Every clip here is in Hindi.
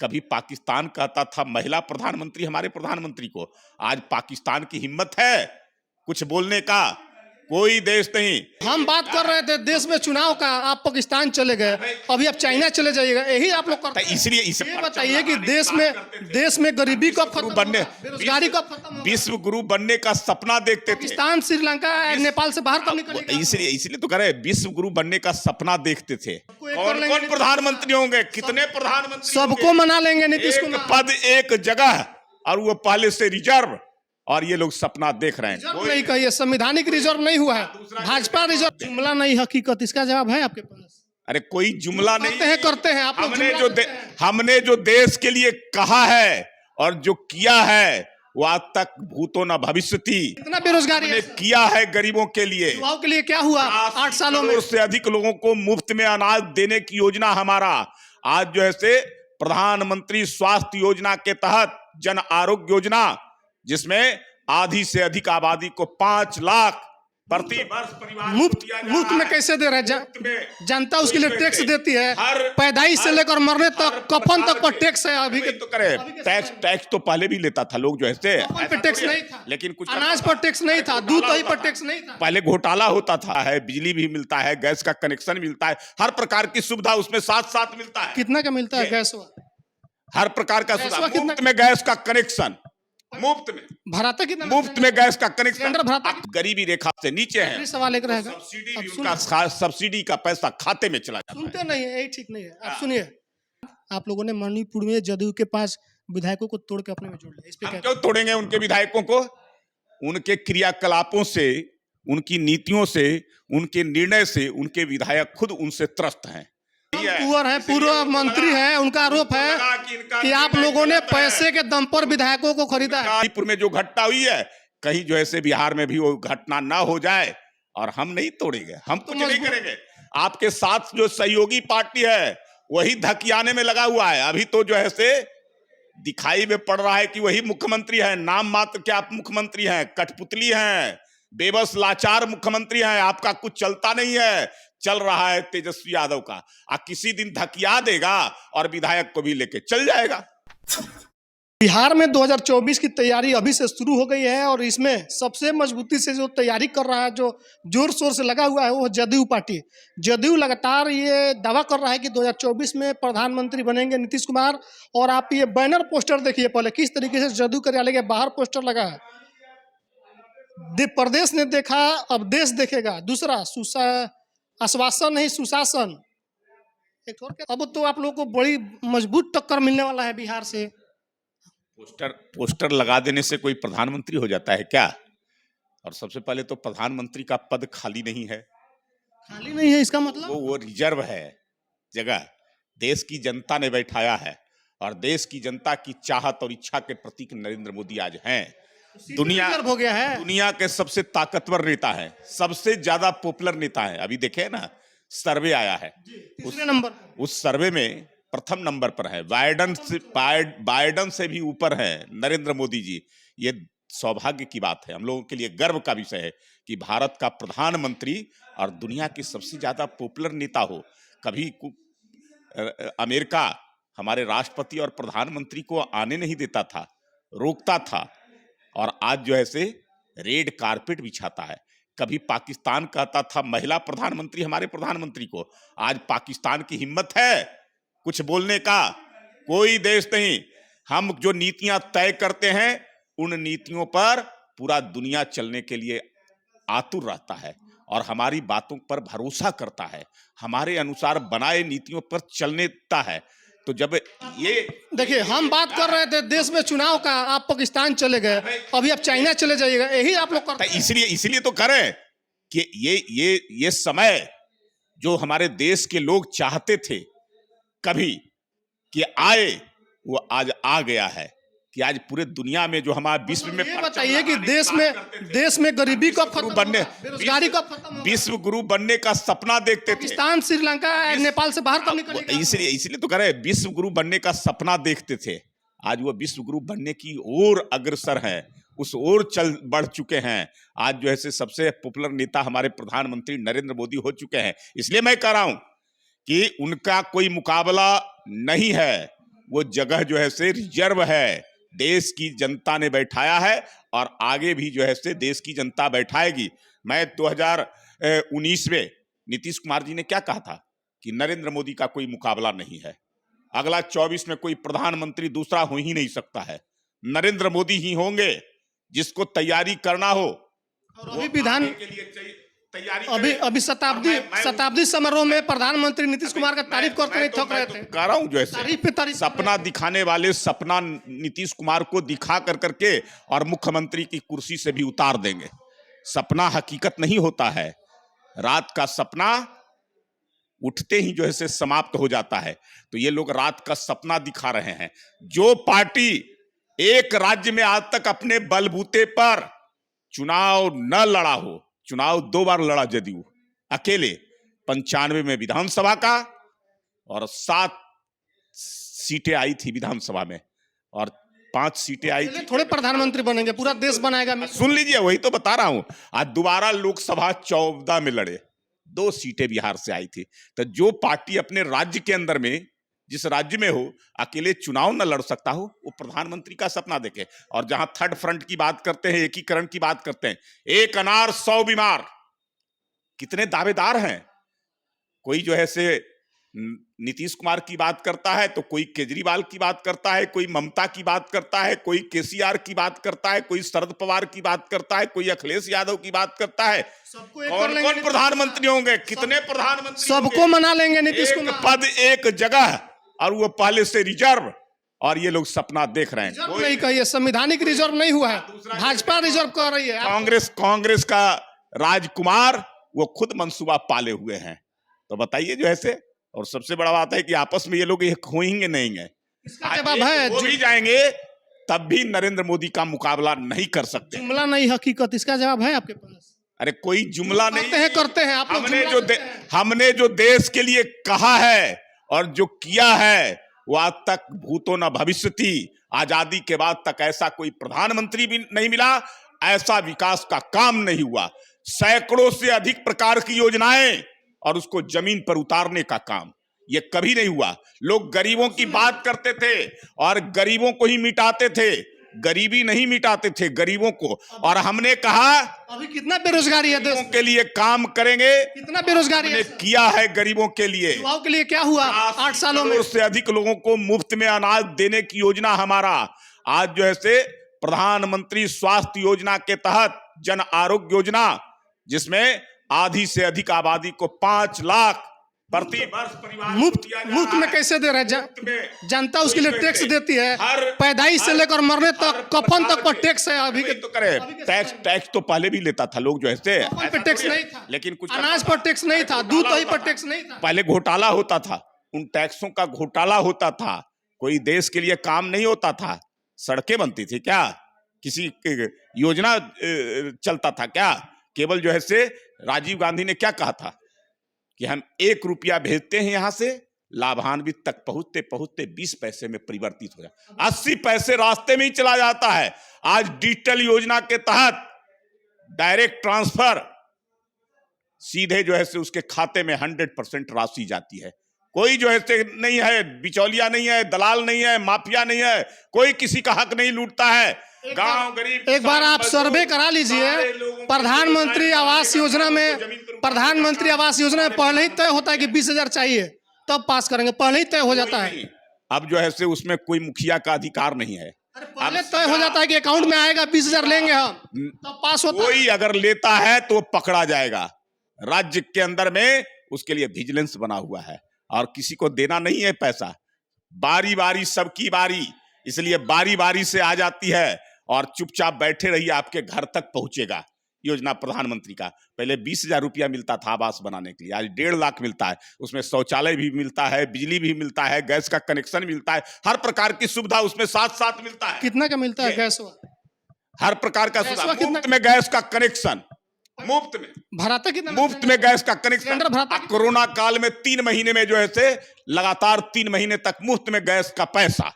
कभी पाकिस्तान कहता था महिला प्रधानमंत्री हमारे प्रधानमंत्री को, आज पाकिस्तान की हिम्मत है कुछ बोलने का? कोई देश नहीं। हम बात कर रहे थे देश में चुनाव का, आप पाकिस्तान चले गए, अभी आप चाइना चले जाइएगा, यही आप लोग करते हैं। इसलिए ये बताइए कि देश में गरीबी कब खत्म होगा, बेरोजगारी कब खत्म होगा? विश्व गुरु बनने का सपना देखते थे। पाकिस्तान, श्रीलंका, नेपाल से बाहर कब निकलेगा? इसलिए तो कह रहे विश्व गुरु बनने का सपना देखते थे। कौन कौन प्रधानमंत्री होंगे, कितने प्रधानमंत्री? सबको मना लेंगे नीतीश एक कुमार। पद एक जगह, और वो पहले से रिजर्व, और ये लोग सपना देख रहे हैं। नहीं कहिए, संवैधानिक रिजर्व नहीं हुआ है, भाजपा रिजर्व। जुमला नहीं हकीकत, इसका जवाब है आपके पास? अरे कोई जुमला नहीं करते हैं आप लोग। हमने जो देश के लिए कहा है और जो किया है वो आज तक भूतो न भविष्यति। इतना बेरोजगारी हमने किया है गरीबों के लिए। युवाओं के लिए क्या हुआ 8 सालों में? से अधिक लोगों को मुफ्त में अनाज देने की योजना हमारा। आज जो है से प्रधानमंत्री स्वास्थ्य योजना के तहत जन आरोग्य योजना, जिसमें आधी से अधिक आबादी को 5 लाख प्रति वर्ष परिवार मुफ्त में कैसे दे रहे हैं? जनता उसके लिए टैक्स देती है, पैदाइश से लेकर मरने तक, कफन तक पर टैक्स है। अभी के तो करे टैक्स तो पहले भी लेता था लोग, जो है पे टैक्स नहीं था, लेकिन कुछ अनाज पर टैक्स नहीं था, दूध दही पर टैक्स नहीं था। पहले घोटाला होता था, है बिजली भी मिलता है, गैस का कनेक्शन मिलता है, हर प्रकार की सुविधा उसमें साथ साथ मिलता है। कितना का मिलता है गैस? हर प्रकार का सुविधा, मुफ्त में गैस का कनेक्शन, मुफ्त में भराता कितना? मुफ्त में गैस का कनेक्शन। भराता गरीबी रेखा से नीचे है, सवाल एक रहेगा, सब्सिडी का पैसा खाते में चला जाता है। सुनते नहीं है, यही ठीक नहीं है। आप सुनिए, आप लोगों ने मणिपुर में जदयू के 5 विधायकों को तोड़ के अपने में जोड़ लिया, इस पे क्या? क्यों तोड़ेंगे उनके विधायकों को? उनके क्रियाकलापों से, उनकी नीतियों से, उनके निर्णय से उनके विधायक खुद उनसे त्रस्त हैं। कुंवर है, पूर्व मंत्री है, उनका आरोप है कि आप लोगों ने पैसे के दम पर विधायकों को खरीदा है। मणिपुर में जो घटना हुई है, कहीं जो ऐसे बिहार में भी वो घटना ना हो जाए, और हम नहीं तोड़ेंगे, हम कुछ नहीं करेंगे। आपके साथ जो सहयोगी पार्टी है वही धकियाने में लगा हुआ है। अभी तो जो है से दिखाई में पड़ रहा है कि वही मुख्यमंत्री है, नाम मात्र के आप मुख्यमंत्री हैं, कठपुतली हैं, बेबस लाचार मुख्यमंत्री हैं, आपका कुछ चलता नहीं है। चल रहा है तेजस्वी यादव का, किसी दिन धकिया देगा और विधायक को भी लेके चल जाएगा। बिहार में 2024 की तैयारी अभी से शुरू हो गई है, और इसमें सबसे मजबूती से जो तैयारी कर रहा है, जो जोर शोर से लगा हुआ है, वो जदयू पार्टी। जदयू लगातार ये दावा कर रहा है कि 2024 में प्रधानमंत्री बनेंगे नीतीश कुमार। और आप ये बैनर पोस्टर देखिए पहले, किस तरीके से जदयू कार्यालय के बाहर पोस्टर लगा है। प्रदेश ने देखा, अब देश देखेगा। दूसरा, आश्वासन नहीं सुशासन। अब तो आप लोगों को बड़ी मजबूत टक्कर मिलने वाला है बिहार से। पोस्टर लगा देने से कोई प्रधानमंत्री हो जाता है क्या? और सबसे पहले तो प्रधानमंत्री का पद खाली नहीं है। खाली नहीं है इसका मतलब वो रिजर्व है जगह, देश की जनता ने बैठाया है, और देश की जनता की चाहत और इच्छा के प्रतीक नरेंद्र मोदी आज हैं। दुनिया हो गया है, दुनिया के सबसे ताकतवर नेता है, सबसे ज्यादा पॉपुलर नेता है। अभी देखे ना, सर्वे आया है, उस सर्वे में प्रथम नंबर पर है, बाइडन से भी ऊपर है नरेंद्र मोदी जी। ये सौभाग्य की बात है, हम लोगों के लिए गर्व का विषय है कि भारत का प्रधानमंत्री और दुनिया की सबसे ज्यादा पॉपुलर नेता हो। कभी अमेरिका हमारे राष्ट्रपति और प्रधानमंत्री को आने नहीं देता था, रोकता था, और आज जो है से रेड कारपेट बिछाता है। कभी पाकिस्तान कहता था महिला प्रधानमंत्री हमारे प्रधानमंत्री को, आज पाकिस्तान की हिम्मत है कुछ बोलने का? कोई देश नहीं। हम जो नीतियां तय करते हैं, उन नीतियों पर पूरा दुनिया चलने के लिए आतुर रहता है और हमारी बातों पर भरोसा करता है, हमारे अनुसार बनाए नीतियों पर चलने देता है। तो जब ये देखिए, हम बात कर रहे थे देश में चुनाव का, आप पाकिस्तान चले गए, अभी आप चाइना चले जाइएगा, यही आप लोग करते हैं। इसलिए तो करें कि ये समय जो हमारे देश के लोग चाहते थे कभी कि आए, वो आज आ गया है। कि आज पूरे दुनिया में जो हमारे विश्व में, ये बताइए कि देश में गरीबी कब खत्म होगा, बेरोजगारी कब खत्म होगा? विश्व गुरु बनने का सपना देखते थे। पाकिस्तान, श्रीलंका, नेपाल से बाहर कब निकलेगा? इसलिए तो कह रहे विश्व गुरु बनने का सपना देखते थे। आज वो विश्व गुरु बनने की ओर अग्रसर है, उस ओर चल बढ़ चुके हैं। आज जो है सबसे पॉपुलर नेता हमारे प्रधानमंत्री नरेंद्र मोदी हो चुके हैं। इसलिए मैं कह रहा हूं कि उनका कोई मुकाबला नहीं है। वो जगह जो है से रिजर्व है, देश की जनता ने बैठाया है और आगे भी जो है से देश की जनता बैठाएगी। मैं 2019 में नीतीश कुमार जी ने क्या कहा था कि नरेंद्र मोदी का कोई मुकाबला नहीं है, अगला 24 में कोई प्रधानमंत्री दूसरा हो ही नहीं सकता है, नरेंद्र मोदी ही होंगे। जिसको तैयारी करना हो और अभी विधान के लिए तैयारी अभी शताब्दी समारोह में प्रधानमंत्री नीतीश कुमार का तारीफ करते हुए थक रहे थे। कह रहा हूं जो है तारीफ पे तारीफ सपना दिखाने वाले सपना नीतीश कुमार को दिखा कर करके और मुख्यमंत्री की कुर्सी से भी उतार देंगे। सपना हकीकत नहीं होता है, रात का सपना उठते ही जो है से समाप्त हो जाता है। तो ये लोग रात का सपना दिखा रहे हैं। जो पार्टी एक राज्य में आज तक अपने बलबूते पर चुनाव न लड़ा हो, चुनाव 2 बार लड़ा जदयू अकेले, 95 में विधानसभा का और 7 सीटें आई थी विधानसभा में और 5 सीटें आई थी। थोड़े प्रधानमंत्री बनेंगे, पूरा देश बनाएगा। सुन लीजिए, वही तो बता रहा हूं। आज दोबारा लोकसभा 14 में लड़े, 2 सीटें बिहार से आई थी। तो जो पार्टी अपने राज्य के अंदर में, जिस राज्य में हो, अकेले चुनाव न लड़ सकता हो, वो प्रधानमंत्री का सपना देखे। और जहां थर्ड फ्रंट की बात करते हैं, एकीकरण की बात करते हैं, एक अनार 100 बीमार, कितने दावेदार हैं। कोई जो है से नीतीश कुमार की बात करता है तो कोई केजरीवाल की बात करता है, कोई ममता की बात करता है, कोई केसीआर की बात करता है, कोई शरद पवार की बात करता है, कोई अखिलेश यादव की बात करता है। कौन कौन प्रधानमंत्री होंगे, कितने प्रधानमंत्री, सबको मना लेंगे नीतीश कुमार। एक पद एक जगह और वो पहले से रिजर्व, और ये लोग सपना देख रहे हैं। नहीं कहिए, संवैधानिक रिजर्व नहीं हुआ है, भाजपा रिजर्व कर रही है। कांग्रेस का राजकुमार वो खुद मंसूबा पाले हुए हैं। तो बताइए जो ऐसे। और सबसे बड़ा बात है कि आपस में ये लोग एक होंगे नहीं है, इसका जवाब है वो भी जाएंगे तब भी नरेंद्र मोदी का मुकाबला नहीं कर सकते। जुमला नहीं हकीकत, इसका जवाब है आपके पास? अरे कोई जुमला नहीं करते हैं आप। हमने जो देश के लिए कहा है और जो किया है वो आज तक भूतो न भविष्य थी। आजादी के बाद तक ऐसा कोई प्रधानमंत्री भी नहीं मिला, ऐसा विकास का काम नहीं हुआ। सैकड़ों से अधिक प्रकार की योजनाएं और उसको जमीन पर उतारने का काम ये कभी नहीं हुआ। लोग गरीबों की बात करते थे और गरीबों को ही मिटाते थे, गरीबी नहीं मिटाते थे गरीबों को। और हमने कहा अभी कितना बेरोजगारी है, गरीबों के लिए काम करेंगे। कितना बेरोजगारी हमने किया है गरीबों के लिए। युवाओं के लिए क्या हुआ 8 सालों में? से अधिक लोगों को मुफ्त में अनाज देने की योजना हमारा। आज जो है से प्रधानमंत्री स्वास्थ्य योजना के तहत जन आरोग्य योजना, जिसमें आधी से अधिक आबादी को 5 लाख प्रति वर्ष परिवार मुफ्त में कैसे दे रहे हैं? जनता उसके लिए टैक्स देती है, पैदाइश से लेकर मरने तक, कफन तक पर टैक्स है। अभी तो करे टैक्स तो पहले भी लेता था लोग जो है, पे टैक्स नहीं था, लेकिन कुछ अनाज पर टैक्स नहीं था, दूध दही पर टैक्स नहीं था। पहले घोटाला होता था, उन टैक्सों का घोटाला होता था, कोई देश के लिए काम नहीं होता था। सड़कें बनती थी क्या, किसी योजना चलता था क्या? केवल जो है से राजीव गांधी ने क्या कहा था कि हम 1 रुपया भेजते हैं यहां से, लाभान्वित तक पहुंचते पहुंचते 20 पैसे में परिवर्तित हो जाए, 80 पैसे रास्ते में ही चला जाता है। आज डिजिटल योजना के तहत डायरेक्ट ट्रांसफर सीधे जो है से उसके खाते में 100% राशि जाती है। कोई जो है से नहीं है, बिचौलिया नहीं है, दलाल नहीं है, माफिया नहीं है, कोई किसी का हक नहीं लूटता है। गांव गरीब, एक बार आप सर्वे करा लीजिए, प्रधानमंत्री आवास योजना में, प्रधानमंत्री आवास योजना में पहले ही तय होता है कि 20,000 चाहिए, तब पास करेंगे, पहले ही तय हो जाता है। अब जो है से उसमें कोई मुखिया का अधिकार नहीं है, पहले तय हो जाता है कि अकाउंट में आएगा 20,000 लेंगे हम, तब पास होता है। कोई अगर लेता है तो पकड़ा जाएगा। राज्य के अंदर में उसके लिए विजिलेंस बना हुआ है और किसी को देना नहीं है पैसा, बारी बारी सबकी बारी, इसलिए बारी बारी से आ जाती है और चुपचाप बैठे रहिए, आपके घर तक पहुंचेगा योजना प्रधानमंत्री का। पहले 20,000 रुपया मिलता था आवास बनाने के लिए, आज 1.5 लाख मिलता है। उसमें शौचालय भी मिलता है, बिजली भी मिलता है, गैस का कनेक्शन मिलता है, हर प्रकार की सुविधा उसमें साथ साथ मिलता है। कितना का मिलता है गैस? हर प्रकार का सुविधा, मुफ्त में गैस का कनेक्शन, मुफ्त में भराता कितना? मुफ्त में गैस का कनेक्शन। कोरोना काल में 3 महीने में जो है से लगातार 3 महीने तक मुफ्त में गैस का पैसा,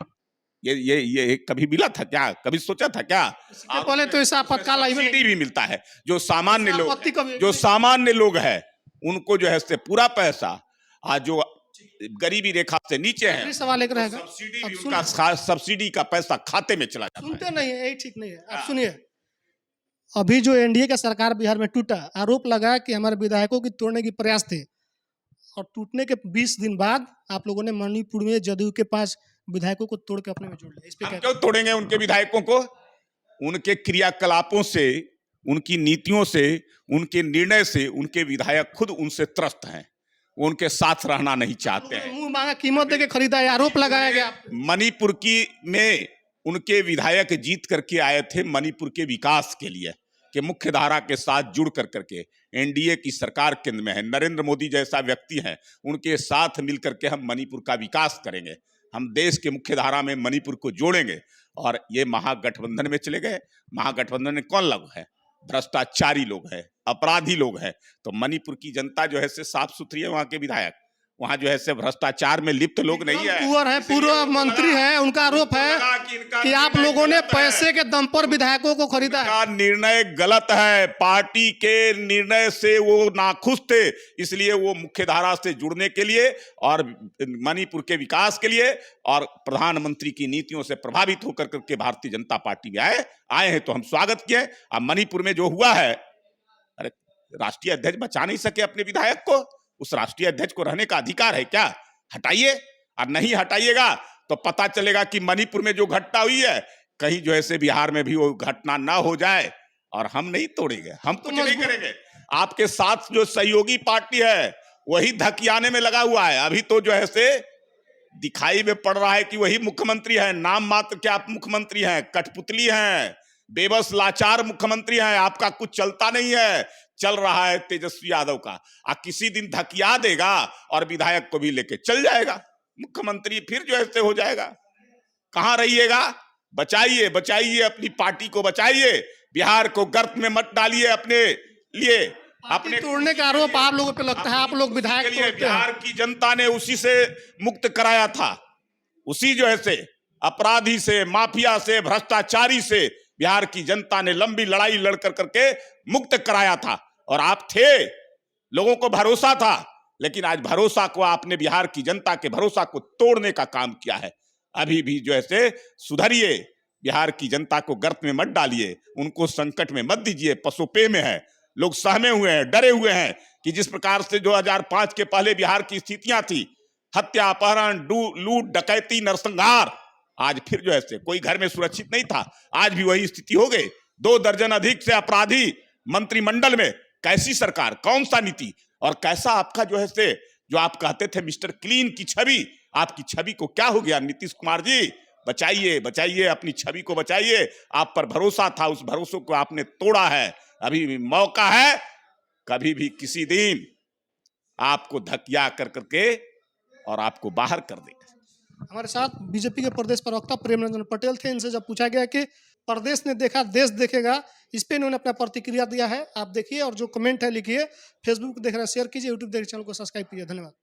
ये कभी मिला था क्या, कभी सोचा था क्या? पहले तो ऐसा आपातकाल भी मिलता है। जो सामान्य लोग है उनको जो है से पूरा पैसा, आज जो गरीबी रेखा से नीचे हैं, आखिरी सवाल एक रहेगा। सब्सिडी अब भी सुन- उनका सब्सिडी का पैसा खाते में चला जाता है। सुनते नहीं है, यही ठीक नहीं है। आप सुनिए, अभी जो एनडीए का सरकार बिहार में टूटा, आरोप लगा कि हमारे विधायकों की तोड़ने की प्रयास थे, और टूटने के 20 दिन बाद आप लोगों ने मणिपुर में जदयू के 5 विधायकों को तोड़ के अपने में जोड़ लिया। इस पे हम क्या क्यों तोड़ेंगे उनके विधायकों को? उनके क्रियाकलापों से, उनकी नीतियों से, उनके निर्णय से उनके विधायक खुद उनसे त्रस्त हैं, वो उनके साथ रहना नहीं चाहते हैं। मुंह मांगा कीमत देके खरीदा है, आरोप लगाया गया। मणिपुर की में उनके विधायक जीत करके आए थे मणिपुर के विकास के लिए, कि मुख्य धारा के साथ जुड़ कर करके एनडीए की सरकार केंद्र में है, नरेंद्र मोदी जैसा व्यक्ति है, उनके साथ मिलकर के हम मणिपुर का विकास करेंगे, हम देश के मुख्य धारा में मणिपुर को जोड़ेंगे। और ये महागठबंधन में चले गए। महागठबंधन में कौन लोग है? भ्रष्टाचारी लोग हैं, अपराधी लोग हैं। तो मणिपुर की जनता जो है से साफ सुथरी है, वहां के विधायक, वहां जो है से भ्रष्टाचार में लिप्त लोग नहीं है। कुंवर है, पूर्व मंत्री है, उनका आरोप है कि आप लोगों ने पैसे के दम पर विधायकों को खरीदा है। का निर्णय गलत है, पार्टी के निर्णय से वो नाखुश थे, इसलिए वो मुख्य धारा से जुड़ने के लिए और मणिपुर के विकास के लिए और प्रधानमंत्री की नीतियों से प्रभावित होकर करके भारतीय जनता पार्टी में आए हैं। तो हम स्वागत किए। अब मणिपुर में जो हुआ है, अरे राष्ट्रीय अध्यक्ष बचा नहीं सके अपने विधायक को, उस राष्ट्रीय अध्यक्ष को रहने का अधिकार है क्या? हटाइए। और नहीं हटाइएगा तो पता चलेगा कि मणिपुर में जो घटना हुई है, कहीं जो ऐसे बिहार में भी वो घटना ना हो जाए। और हम नहीं तोड़ेंगे, हम कुछ नहीं करेंगे। आपके साथ जो सहयोगी पार्टी है वही धकियाने में लगा हुआ है। अभी तो जो है से दिखाई में पड़ रहा है कि वही मुख्यमंत्री है, नाम मात्र के आप मुख्यमंत्री हैं, कठपुतली हैं, बेबस लाचार मुख्यमंत्री हैं, आपका कुछ चलता नहीं है। चल रहा है तेजस्वी यादव का। किसी दिन धकिया देगा और विधायक को भी लेके चल जाएगा, मुख्यमंत्री फिर जो ऐसे हो जाएगा। कहां रहिएगा? बचाइए, बचाइए अपनी पार्टी को, बचाइए, बिहार को गर्त में मत डालिए अपने लिए। अपने तोड़ने का आरोप आप लोगों पे लगता है, आप लोग विधायक तोड़ते हैं। बिहार की जनता ने उसी से मुक्त कराया था, उसी जो है से अपराधी से, माफिया से, भ्रष्टाचारी से बिहार की जनता ने लंबी लड़ाई लड़ कर करके मुक्त कराया था। और आप थे, लोगों को भरोसा था, लेकिन आज भरोसा को आपने, बिहार की जनता के भरोसा को तोड़ने का काम किया है। अभी भी जो है से सुधरिए, बिहार की जनता को गर्त में मत डालिए, उनको संकट में मत दीजिए। पसोपे में है, लोग सहमे हुए हैं, डरे हुए हैं कि जिस प्रकार से 2005 के पहले बिहार की स्थितियां थी, हत्या, अपहरण, लूट, डकैती, नरसंहार, आज फिर जो है से कोई घर में सुरक्षित नहीं था, आज भी वही स्थिति हो गई। 2 दर्जन अधिक से अपराधी मंत्रिमंडल में। कैसी सरकार, कौन सा नीति, और कैसा आपका जो है से, जो आप कहते थे मिस्टर क्लीन की छवि, आपकी छवि को क्या हो गया? नीतीश कुमार जी, बचाइए, बचाइए अपनी छवि को, बचाइए। आप पर भरोसा था, उस भरोसे को आपने तोड़ा है। अभी भी मौका है, कभी भी किसी दिन आपको धकिया कर करके और आपको बाहर कर देगा। हमारे साथ बीजेपी के प्रदेश प्रवक्ता प्रेम रंजन पटेल थे। इनसे जब पूछा गया कि प्रदेश ने देखा देश देखेगा, इस पे इन्होंने अपना प्रतिक्रिया दिया है। आप देखिए और जो कमेंट है लिखिए। फेसबुक देख रहे हैं शेयर कीजिए, यूट्यूब देख रहे चैनल को सब्सक्राइब कीजिए। धन्यवाद।